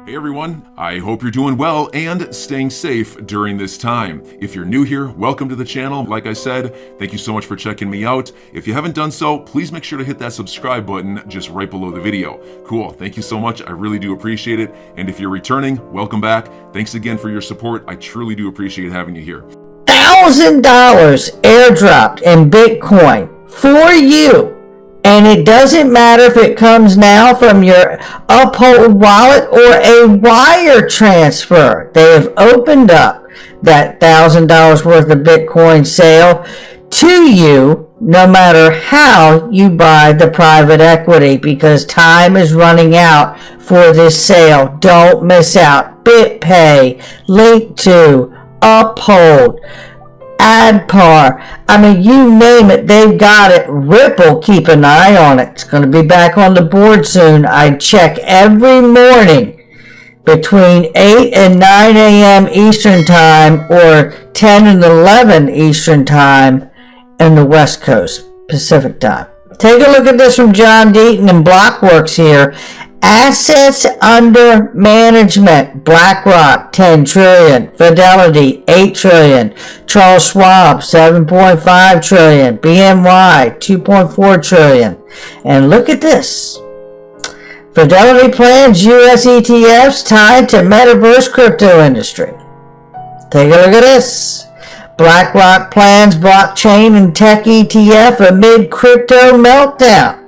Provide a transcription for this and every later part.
Hey everyone, I hope you're doing well and staying safe during this time. If you're new here, welcome to the channel. Like I said, thank you so much for checking me out. If you haven't done so, please make sure to hit that subscribe button just right below the video. Cool, thank you so much. I really do appreciate it. And if you're returning, welcome back. Thanks again for your support. I truly do appreciate having you here. $1,000 airdropped in Bitcoin for you. And it doesn't matter if it comes now from your Uphold wallet or a wire transfer. They have opened up that $1,000 worth of Bitcoin sale to you no matter how you buy the private equity, because time is running out for this sale. Don't miss out. BitPay, Link2, Uphold, AdPar, I mean, you name it, they've got it. Ripple, keep an eye on it. It's going to be back on the board soon. I check every morning between 8 and 9 a.m. Eastern Time or 10 and 11 Eastern Time in the West Coast, Pacific Time. Take a look at this from John Deaton and Blockworks here. Assets under management, BlackRock, 10 trillion, Fidelity, 8 trillion, Charles Schwab, 7.5 trillion, BNY, 2.4 trillion. And look at this. Fidelity plans US ETFs tied to metaverse crypto industry. Take a look at this. BlackRock plans blockchain and tech ETF amid crypto meltdown.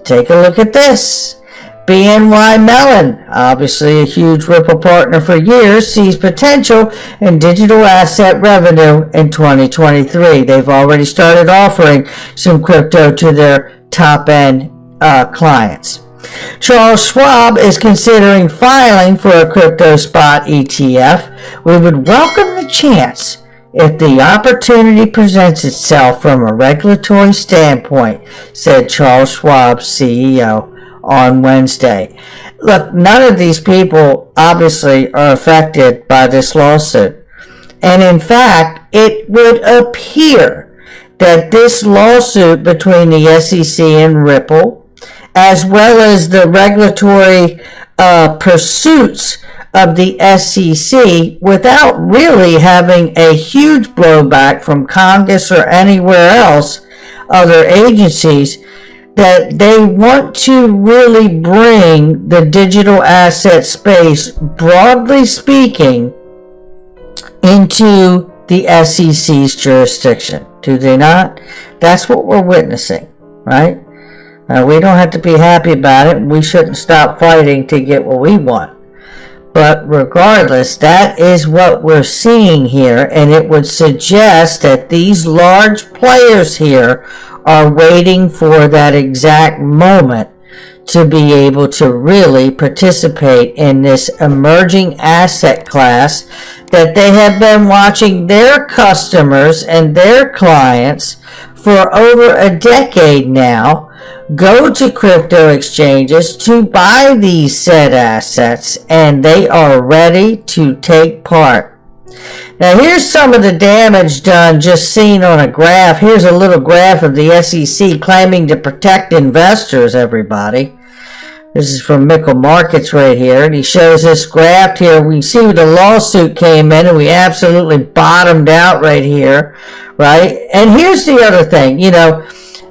Take a look at this. BNY Mellon, obviously a huge Ripple partner for years, sees potential in digital asset revenue in 2023. They've already started offering some crypto to their top-end clients. Charles Schwab is considering filing for a crypto spot ETF. We would welcome the chance if the opportunity presents itself from a regulatory standpoint, said Charles Schwab, CEO, on Wednesday. Look, none of these people obviously are affected by this lawsuit. And in fact, it would appear that this lawsuit between the SEC and Ripple, as well as the regulatory pursuits of the SEC, without really having a huge blowback from Congress or anywhere else, other agencies, that they want to really bring the digital asset space, broadly speaking, into the SEC's jurisdiction. Do they not? That's what we're witnessing, right? We don't have to be happy about it. We shouldn't stop fighting to get what we want. But regardless, that is what we're seeing here, and it would suggest that these large players here are waiting for that exact moment to be able to really participate in this emerging asset class that they have been watching their customers and their clients for over a decade now go to crypto exchanges to buy these said assets, and they are ready to take part. Now here's some of the damage done just seen on a graph. Here's a little graph of the SEC claiming to protect investors, everybody. This is from Mickle Markets right here, and he shows this graph here. We see the lawsuit came in, and we absolutely bottomed out right here, right? And here's the other thing,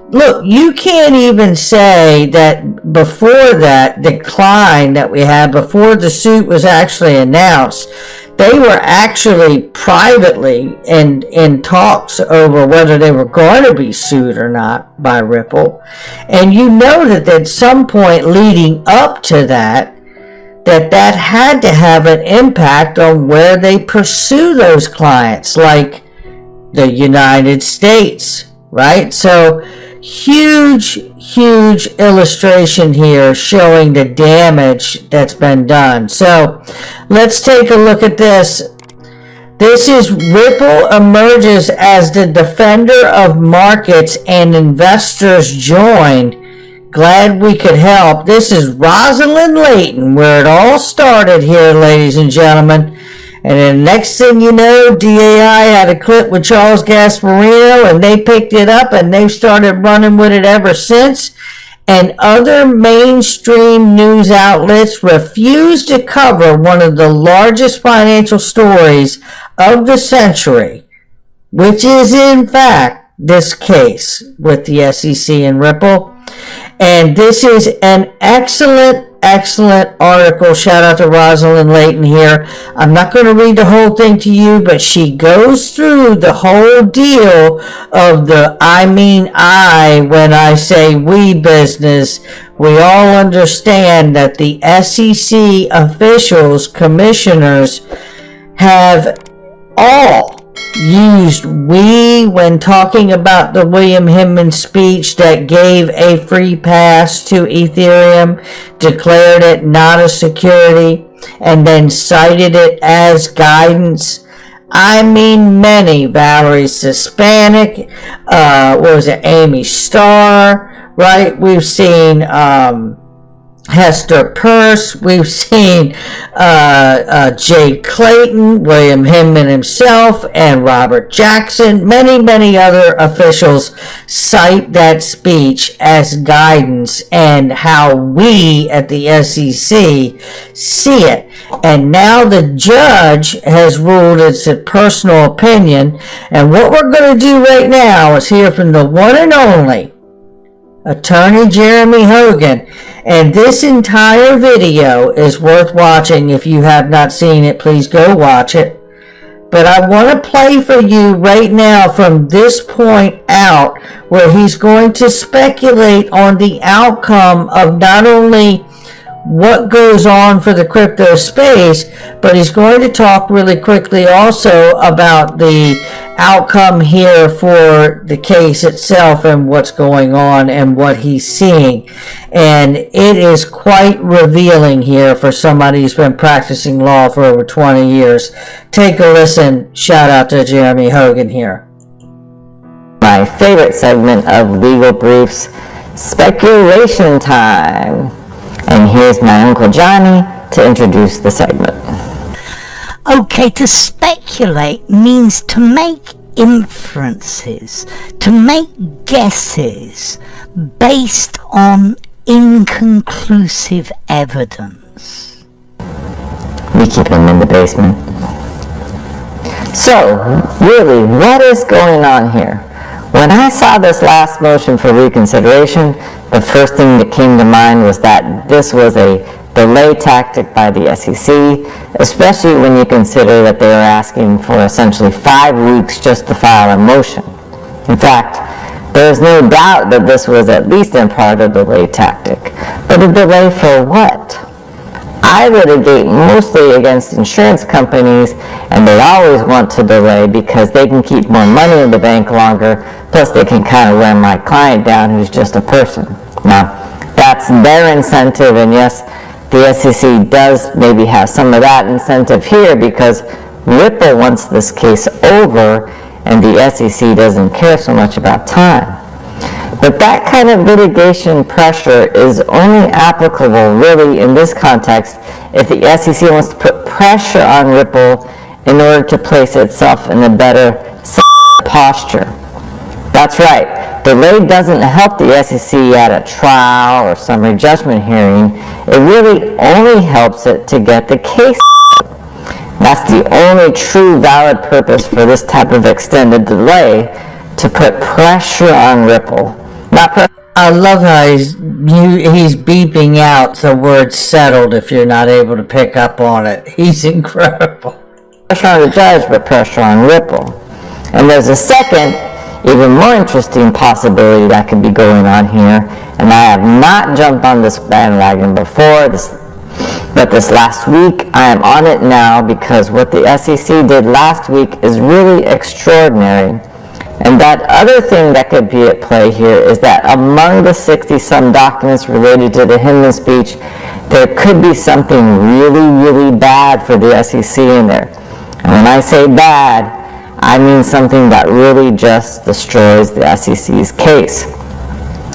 look, you can't even say that before that decline that we had, before the suit was actually announced, they were actually privately in talks over whether they were going to be sued or not by Ripple. And you know that at some point leading up to that had to have an impact on where they pursue those clients, like the United States, right? So huge illustration here showing the damage that's been done. So let's take a look at this. This is Ripple emerges as the defender of markets and investors join. Glad we could help. This is Rosalind Layton, where it all started here, ladies and gentlemen. And then next thing you know, DAI had a clip with Charles Gasparino, and they picked it up, and they've started running with it ever since. and other mainstream news outlets refuse to cover one of the largest financial stories of the century, which is in fact this case with the SEC and Ripple. And this is an excellent article. Shout out to Rosalind Layton here. I'm not going to read the whole thing to you, but she goes through the whole deal of the when I say we business. We all understand that the SEC officials, commissioners, have all used we when talking about the William Hinman speech that gave a free pass to Ethereum, declared it not a security, and then cited it as guidance. Many, Valerie Hispanic, Amy Starr, right? We've seen Hester Peirce, we've seen Jay Clayton, William Hinman himself, and Robert Jackson. Many other officials cite that speech as guidance and how we at the SEC see it. And now the judge has ruled it's a personal opinion. And what we're going to do right now is hear from the one and only Attorney Jeremy Hogan. And this entire video is worth watching. If you have not seen it, please go watch it. But I want to play for you right now from this point out where he's going to speculate on the outcome of not only what goes on for the crypto space, but he's going to talk really quickly also about the outcome here for the case itself and what's going on and what he's seeing. And it is quite revealing here for somebody who's been practicing law for over 20 years. Take a listen. Shout out to Jeremy Hogan here. My favorite segment of legal briefs, speculation time. And here's my Uncle Johnny to introduce the segment. Okay, to speculate means to make inferences, to make guesses based on inconclusive evidence. We keep them in the basement. So, really, what is going on here? When I saw this last motion for reconsideration, the first thing that came to mind was that this was a delay tactic by the SEC, especially when you consider that they were asking for essentially 5 weeks just to file a motion. In fact, there is no doubt that this was at least in part a delay tactic. But a delay for what? I litigate mostly against insurance companies, and they always want to delay because they can keep more money in the bank longer, plus they can kind of wear my client down who's just a person. Now, that's their incentive, and yes, the SEC does maybe have some of that incentive here because Ripple wants this case over and the SEC doesn't care so much about time. But that kind of litigation pressure is only applicable really in this context if the SEC wants to put pressure on Ripple in order to place itself in a better posture. That's right. Delay doesn't help the SEC at a trial or summary judgment hearing. It really only helps it to get the case. That's the only true valid purpose for this type of extended delay, to put pressure on Ripple. I love how he's beeping out the word settled if you're not able to pick up on it. He's incredible. Pressure on the judge, but pressure on Ripple. And there's a second, even more interesting possibility that could be going on here, and I have not jumped on this bandwagon before, but this last week I am on it now because what the SEC did last week is really extraordinary. And that other thing that could be at play here is that among the 60-some documents related to the Hinman speech, there could be something really bad for the SEC in there. And when I say bad, I mean something that really just destroys the SEC's case.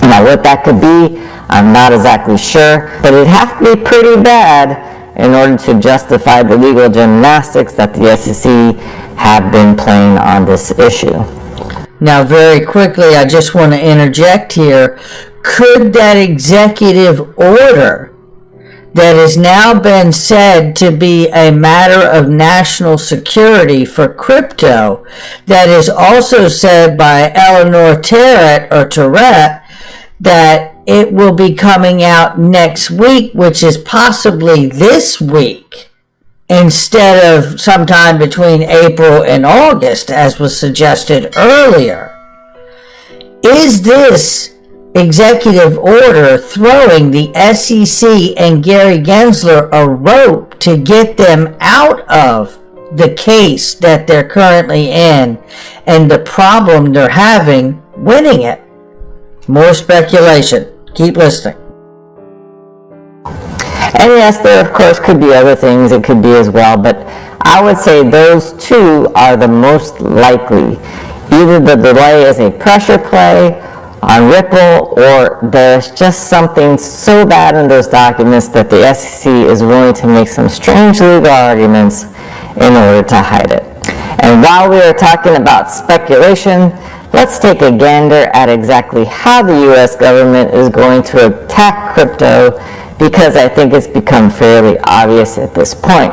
Now what that could be, I'm not exactly sure, but it'd have to be pretty bad in order to justify the legal gymnastics that the SEC have been playing on this issue. Now, very quickly, I just want to interject here. Could that executive order that has now been said to be a matter of national security for crypto, that is also said by Eleanor Terrett that it will be coming out next week, which is possibly this week, instead of sometime between April and August, as was suggested earlier. Is this executive order throwing the SEC and Gary Gensler a rope to get them out of the case that they're currently in and the problem they're having winning it? More speculation. Keep listening. And yes, there of course could be other things it could be as well, but I would say those two are the most likely. Either the delay is a pressure play on Ripple, or there's just something so bad in those documents that the SEC is willing to make some strange legal arguments in order to hide it. And while we are talking about speculation, let's take a gander at exactly how the U.S. government is going to attack crypto, because I think it's become fairly obvious at this point.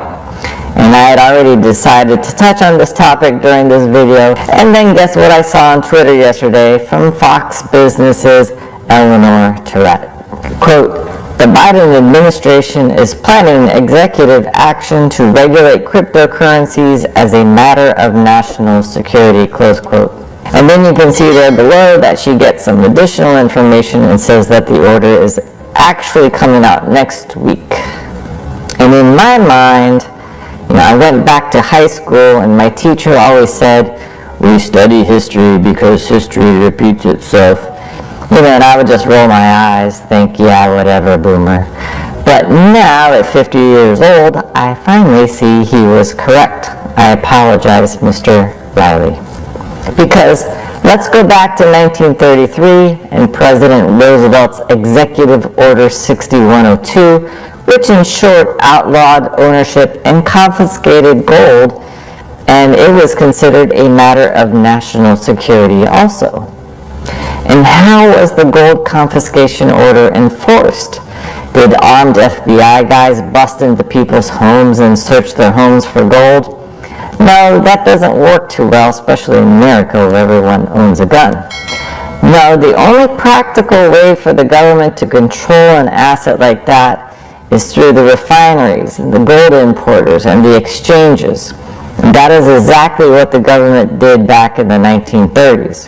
And I had already decided to touch on this topic during this video, and then guess what I saw on Twitter yesterday from Fox Business's Eleanor Terrett. Quote, "The Biden administration is planning executive action to regulate cryptocurrencies as a matter of national security," close quote. And then you can see there below that she gets some additional information and says that the order is actually coming out next week. And in my mind, I went back to high school and my teacher always said, "We study history because history repeats itself." And I would just roll my eyes, think, yeah, whatever, boomer. But now at 50 years old, I finally see he was correct. I apologize, Mr. Riley. Because let's go back to 1933 and President Roosevelt's Executive Order 6102, which in short outlawed ownership and confiscated gold, and it was considered a matter of national security also. And how was the gold confiscation order enforced? Did armed FBI guys bust into people's homes and search their homes for gold? No, that doesn't work too well, especially in America where everyone owns a gun. No, the only practical way for the government to control an asset like that is through the refineries and the gold importers and the exchanges. And that is exactly what the government did back in the 1930s.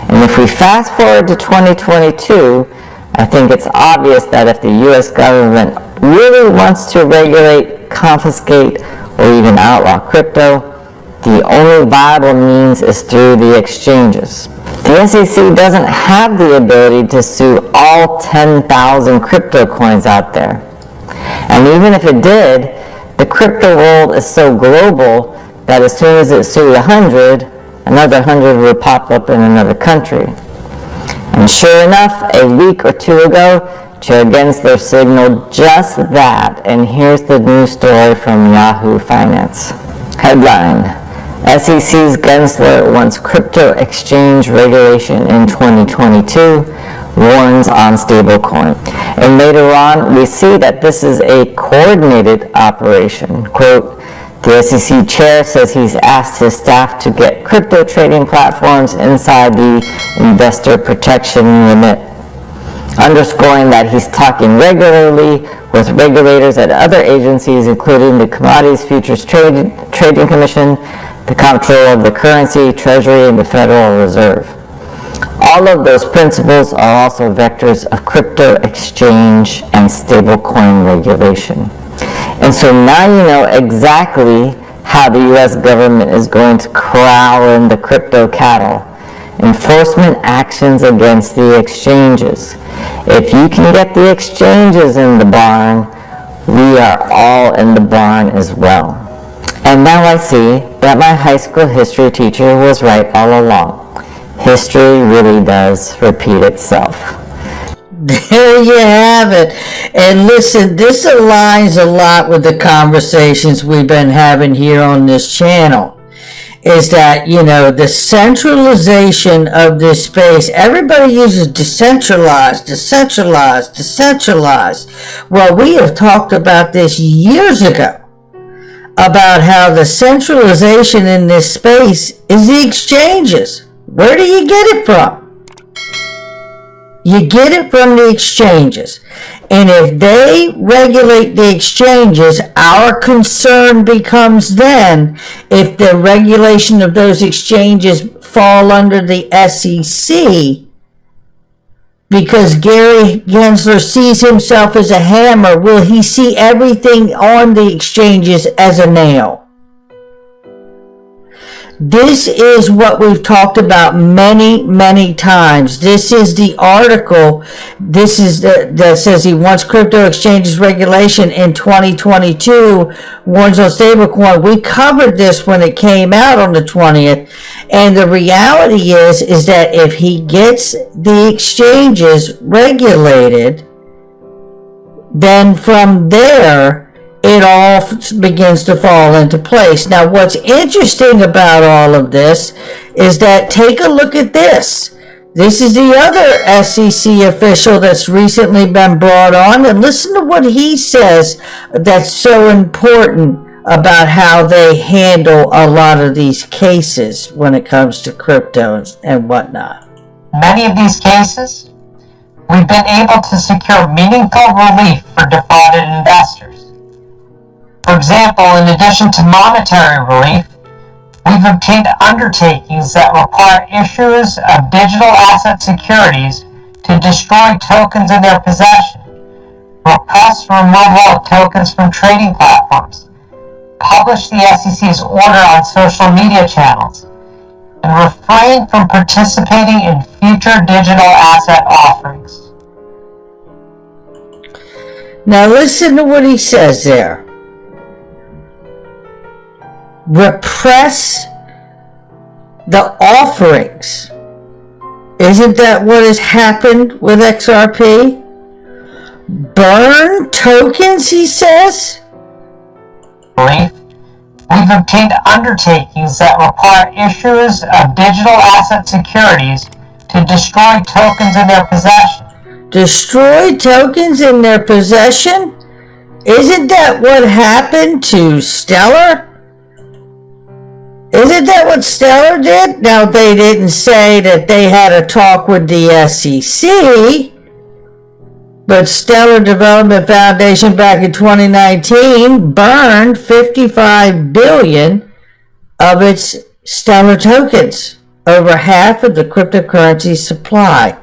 And if we fast forward to 2022, I think it's obvious that if the U.S. government really wants to regulate, confiscate, or even outlaw crypto, the only viable means is through the exchanges. The SEC doesn't have the ability to sue all 10,000 crypto coins out there. And even if it did, the crypto world is so global that as soon as it sued 100, another 100 would pop up in another country. And sure enough, a week or two ago, Chair Gensler signaled just that, and here's the news story from Yahoo Finance. Headline: SEC's Gensler wants crypto exchange regulation in 2022, warns on stablecoin. And later on, we see that this is a coordinated operation. Quote, the SEC chair says he's asked his staff to get crypto trading platforms inside the investor protection limit, underscoring that he's talking regularly with regulators at other agencies, including the Commodities Futures Trading Commission, the Comptroller of the Currency, Treasury, and the Federal Reserve. All of those principles are also vectors of crypto exchange and stablecoin regulation. And so now you know exactly how the U.S. government is going to corral in the crypto cattle. Enforcement actions against the exchanges. If you can get the exchanges in the barn, we are all in the barn as well. And now I see that my high school history teacher was right all along. History really does repeat itself. There you have it. And listen, this aligns a lot with the conversations we've been having here on this channel. is that, the centralization of this space, everybody uses decentralized. Well, we have talked about this years ago, about how the centralization in this space is the exchanges. Where do you get it from? You get it from the exchanges. And if they regulate the exchanges, our concern becomes then if the regulation of those exchanges fall under the SEC, because Gary Gensler sees himself as a hammer, will he see everything on the exchanges as a nail? This is what we've talked about many, many times. This is the article. This is that says he wants crypto exchanges regulation in 2022, warns on stablecoin. We covered this when it came out on the 20th. And the reality is that if he gets the exchanges regulated, then from there, it all begins to fall into place. Now, what's interesting about all of this is that, take a look at this. This is the other SEC official that's recently been brought on, and listen to what he says that's so important about how they handle a lot of these cases when it comes to crypto and whatnot. Many of these cases, we've been able to secure meaningful relief for defrauded investors. For example, in addition to monetary relief, we've obtained undertakings that require issuers of digital asset securities to destroy tokens in their possession, request removal of tokens from trading platforms, publish the SEC's order on social media channels, and refrain from participating in future digital asset offerings. Now listen to what he says there. Repress the offerings. Isn't that what has happened with XRP? Burn tokens, he says? We've obtained undertakings that require issuers of digital asset securities to destroy tokens in their possession. Destroy tokens in their possession? Isn't that what happened to Stellar? Isn't that what Stellar did? Now, they didn't say that they had a talk with the SEC, but Stellar Development Foundation back in 2019 burned 55 billion of its Stellar tokens, over half of the cryptocurrency supply.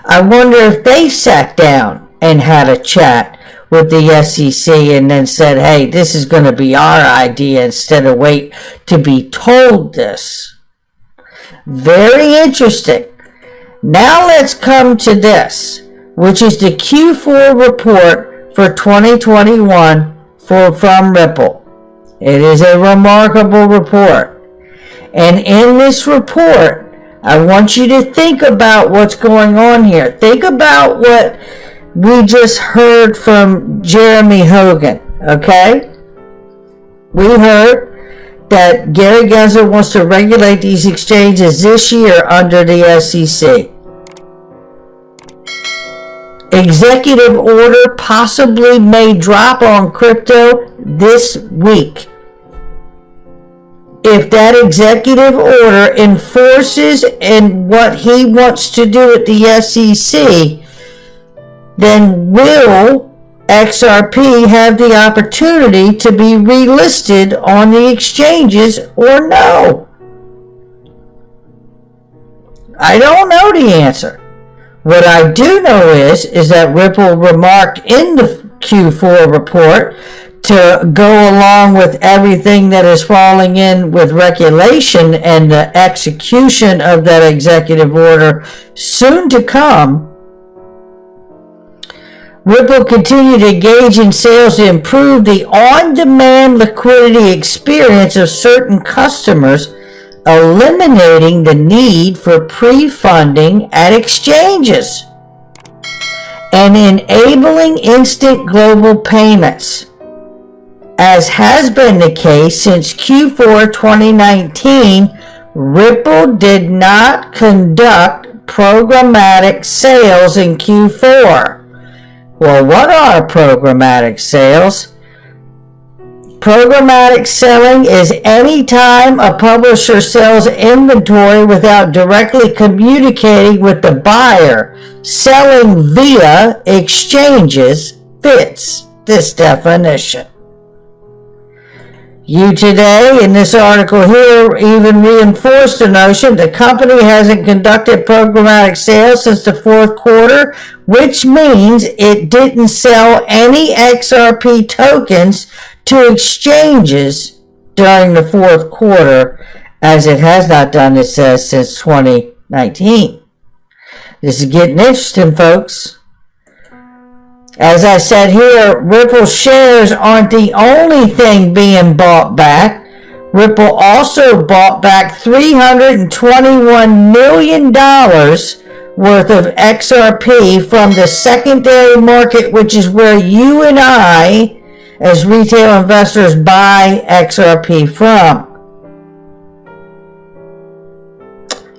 I wonder if they sat down and had a chat with the SEC and then said, hey, this is going to be our idea instead of wait to be told this. Very interesting. Now let's come to this, which is the Q4 report for 2021 from Ripple. It is a remarkable report. And in this report, I want you to think about what's going on here. Think about what we just heard from Jeremy Hogan, okay? We heard that Gary Gensler wants to regulate these exchanges this year under the SEC. Executive order possibly may drop on crypto this week. If that executive order enforces and what he wants to do at the SEC, then will XRP have the opportunity to be relisted on the exchanges or no? I don't know the answer. What I do know is that Ripple remarked in the Q4 report to go along with everything that is falling in with regulation and the execution of that executive order soon to come. Ripple continued to engage in sales to improve the on-demand liquidity experience of certain customers, eliminating the need for pre-funding at exchanges and enabling instant global payments. as has been the case since Q4 2019, Ripple did not conduct programmatic sales in Q4. Well, what are programmatic sales? Programmatic selling is any time a publisher sells inventory without directly communicating with the buyer. Selling via exchanges fits this definition. You today, in this article here, even reinforced the notion the company hasn't conducted programmatic sales since the fourth quarter, which means it didn't sell any XRP tokens to exchanges during the fourth quarter, as it has not done, it says, since 2019. This is getting interesting, folks. As I said here, Ripple shares aren't the only thing being bought back. Ripple also bought back $321 million worth of XRP from the secondary market, which is where you and I, as retail investors, buy XRP from.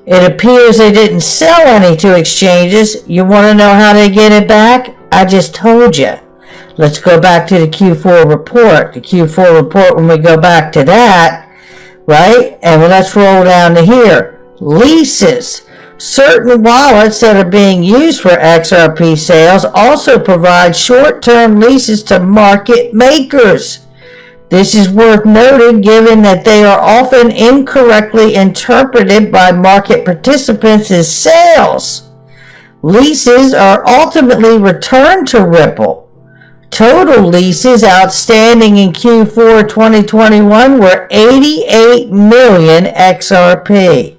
It appears they didn't sell any to exchanges. You want to know how they get it back? I just told you. Let's go back to the Q4 report. The Q4 report, when we go back to that, right? And let's roll down to here. Leases. Certain wallets that are being used for XRP sales also provide short-term leases to market makers. This is worth noting given that they are often incorrectly interpreted by market participants as sales. Leases are ultimately returned to Ripple. Total leases outstanding in Q4 2021 were 88 million XRP.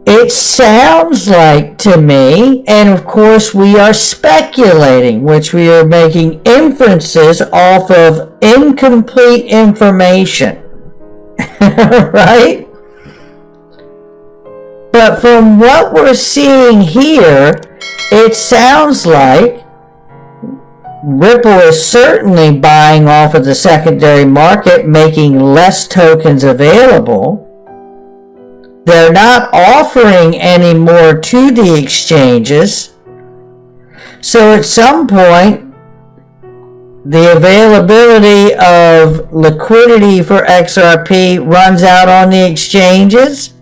It sounds like to me, and of course we are speculating, which we are making inferences off of incomplete information, right? But from what we're seeing here, it sounds like Ripple is certainly buying off of the secondary market, making less tokens available. They're not offering any more to the exchanges. So at some point, the availability of liquidity for XRP runs out on the exchanges.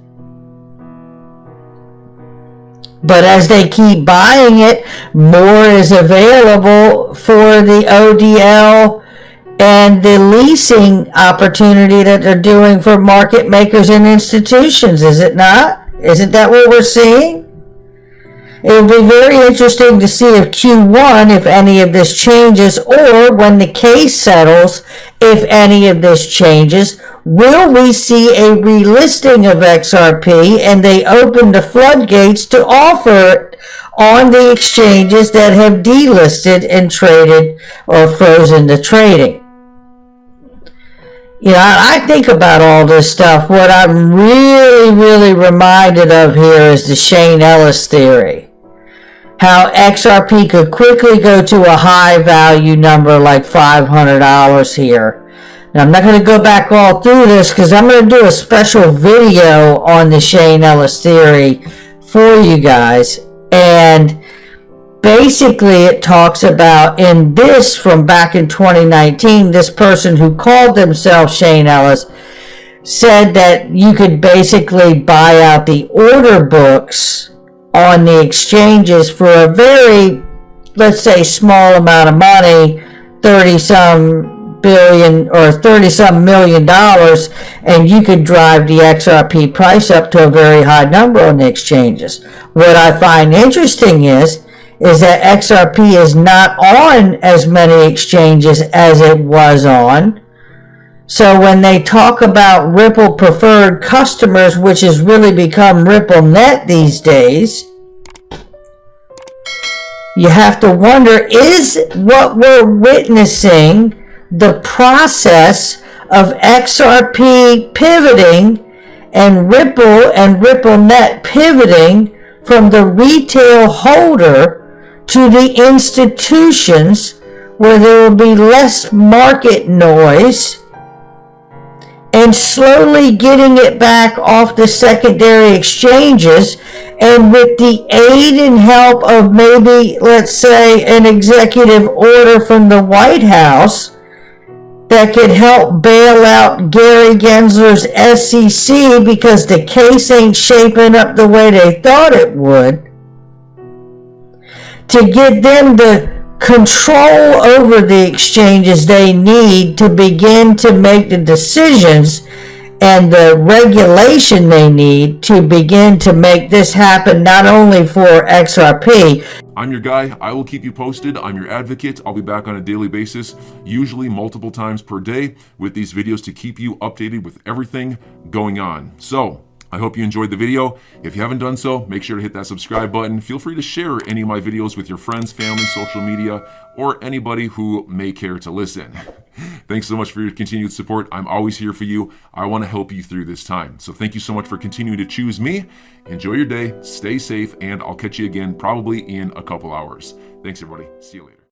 But as they keep buying it, more is available for the ODL and the leasing opportunity that they're doing for market makers and institutions, is it not? Isn't that what we're seeing? It will be very interesting to see if Q1, if any of this changes, or when the case settles, if any of this changes. Will we see a relisting of XRP and they open the floodgates to offer it on the exchanges that have delisted and traded or frozen the trading? You know, I think about all this stuff. What I'm really reminded of here is the Shane Ellis theory. How XRP could quickly go to a high value number like $500 here. Now, I'm not going to go back all through this because I'm going to do a special video on the Shane Ellis theory for you guys. And basically, it talks about, in this from back in 2019, this person who called themselves Shane Ellis said that you could basically buy out the order books on the exchanges for a very, let's say, small amount of money, 30-some billion or 30-some million dollars, and you could drive the XRP price up to a very high number on the exchanges. What I find interesting is that XRP is not on as many exchanges as it was on. So when they talk about Ripple preferred customers, which has really become RippleNet these days, you have to wonder, is what we're witnessing the process of XRP pivoting and RippleNet pivoting from the retail holder to the institutions, where there will be less market noise, and slowly getting it back off the secondary exchanges, and with the aid and help of maybe, let's say, an executive order from the White House that could help bail out Gary Gensler's SEC because the case ain't shaping up the way they thought it would, to get them the control over the exchanges they need to begin to make the decisions and the regulation they need to begin to make this happen, not only for XRP. I'm your guy. I will keep you posted. I'm your advocate. I'll be back on a daily basis, usually multiple times per day, with these videos to keep you updated with everything going on. So I hope you enjoyed the video. If you haven't done so, make sure to hit that subscribe button. Feel free to share any of my videos with your friends, family, social media, or anybody who may care to listen. Thanks so much for your continued support. I'm always here for you. I want to help you through this time. So thank you so much for continuing to choose me. Enjoy your day, stay safe, and I'll catch you again probably in a couple hours. Thanks, everybody. See you later.